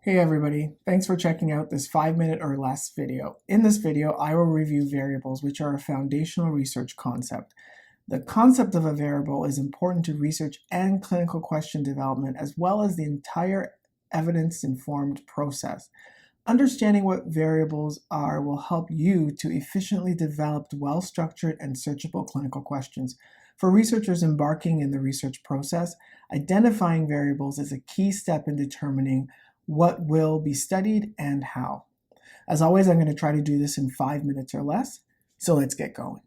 Hey everybody, thanks for checking out this 5-minute or less video. In this video, I will review variables, which are a foundational research concept. The concept of a variable is important to research and clinical question development, as well as the entire evidence-informed process. Understanding what variables are will help you to efficiently develop well-structured and searchable clinical questions. For researchers embarking in the research process, identifying variables is a key step in determining what will be studied and how. As always, I'm going to try to do this in 5 minutes or less, so let's get going.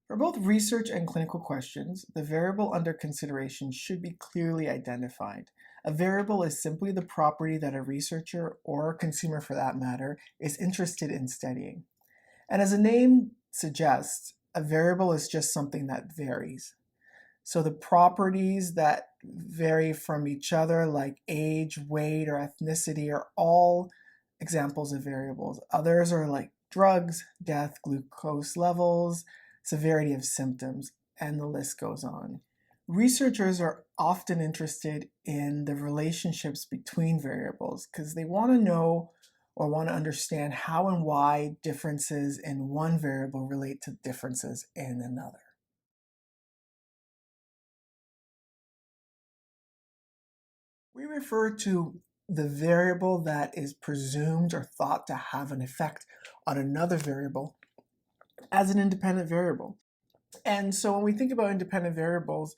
For both research and clinical questions, the variable under consideration should be clearly identified. A variable is simply the property that a researcher, or a consumer for that matter, is interested in studying. And as the name suggests, a variable is just something that varies. So the properties that vary from each other, like age, weight, or ethnicity, are all examples of variables. Others are like drugs, death, glucose levels, severity of symptoms, and the list goes on. Researchers are often interested in the relationships between variables because they want to know or want to understand how and why differences in one variable relate to differences in another. We refer to the variable that is presumed or thought to have an effect on another variable as an independent variable. And so when we think about independent variables,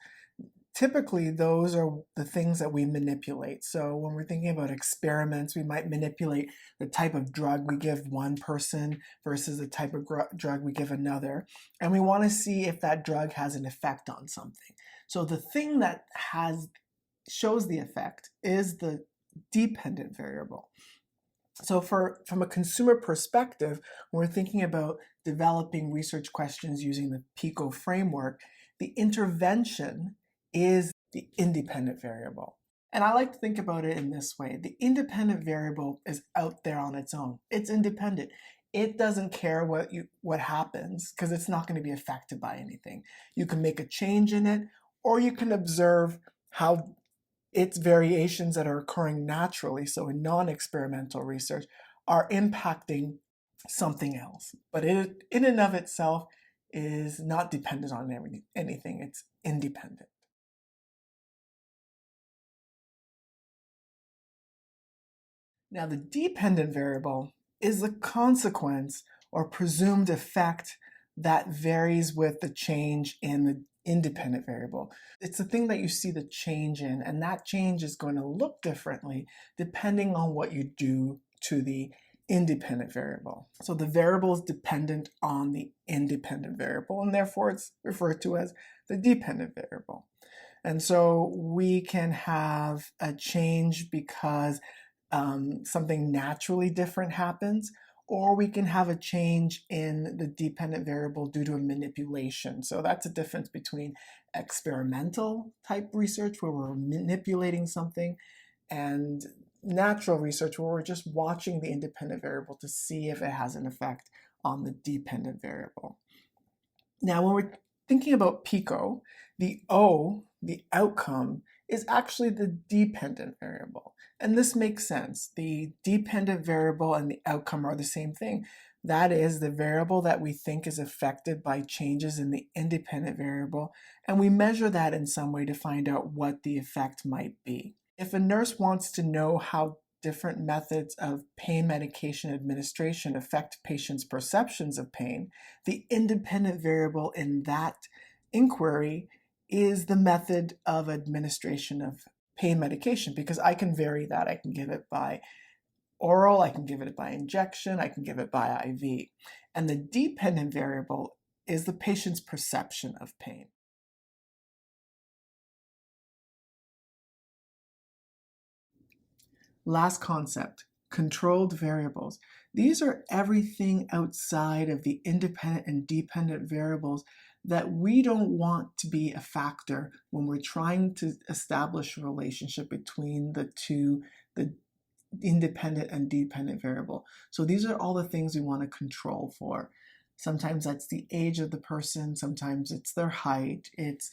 typically those are the things that we manipulate. So when we're thinking about experiments, we might manipulate the type of drug we give one person versus the type of drug we give another. And we want to see if that drug has an effect on something. So the thing that shows the effect is the dependent variable. So from a consumer perspective, when we're thinking about developing research questions using the PICO framework, the intervention is the independent variable. And I like to think about it in this way. The independent variable is out there on its own. It's independent. It doesn't care what happens because it's not going to be affected by anything. You can make a change in it, or you can observe how its variations that are occurring naturally, so in non-experimental research, are impacting something else. But it, in and of itself, is not dependent on anything. It's independent. Now, the dependent variable is the consequence or presumed effect that varies with the change in the independent variable. It's the thing that you see the change in, and that change is going to look differently depending on what you do to the independent variable. So the variable is dependent on the independent variable, and therefore it's referred to as the dependent variable. And so we can have a change because something naturally different happens, or we can have a change in the dependent variable due to a manipulation. So that's a difference between experimental type research where we're manipulating something and natural research where we're just watching the independent variable to see if it has an effect on the dependent variable. Now, when we're thinking about PICO, the O, the outcome, is actually the dependent variable. And this makes sense. The dependent variable and the outcome are the same thing. That is the variable that we think is affected by changes in the independent variable, and we measure that in some way to find out what the effect might be. If a nurse wants to know how different methods of pain medication administration affect patients' perceptions of pain, the independent variable in that inquiry is the method of administration of pain medication, because I can vary that. I can give it by oral, I can give it by injection, I can give it by IV. And the dependent variable is the patient's perception of pain. Last concept, controlled variables. These are everything outside of the independent and dependent variables that we don't want to be a factor when we're trying to establish a relationship between the two, the independent and dependent variable. So these are all the things we want to control for. Sometimes that's the age of the person, sometimes it's their height, it's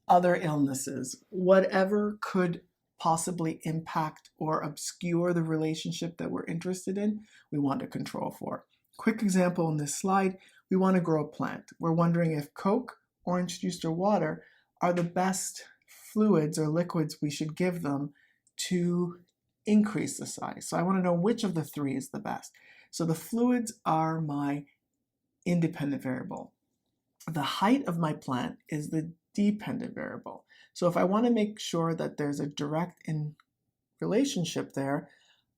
other illnesses, whatever could possibly impact or obscure the relationship that we're interested in, we want to control for. Quick example in this slide, we want to grow a plant. We're wondering if Coke, orange juice, or water are the best fluids or liquids we should give them to increase the size. So I want to know which of the three is the best. So the fluids are my independent variable. The height of my plant is the dependent variable. So if I want to make sure that there's a direct relationship there,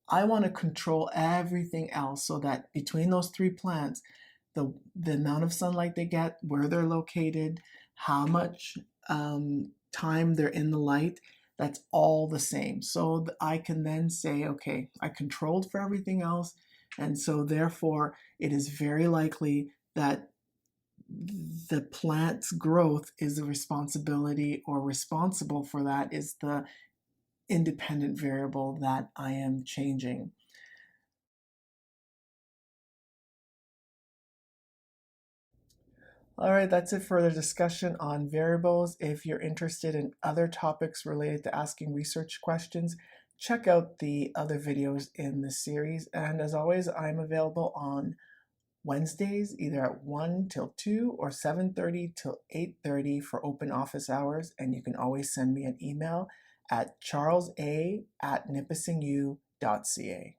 I want to control everything else so that between those three plants, the amount of sunlight they get, where they're located, how much time they're in the light, that's all the same. So I can then say, okay, I controlled for everything else, and so therefore it is very likely that the plant's growth is the responsibility, or responsible for that is the independent variable that I am changing. All right, that's it for the discussion on variables. If you're interested in other topics related to asking research questions, check out the other videos in the series. And as always, I'm available on Wednesdays, either at 1 till 2 or 7:30 till 8:30 for open office hours. And you can always send me an email at charlesa@nipissingU.ca.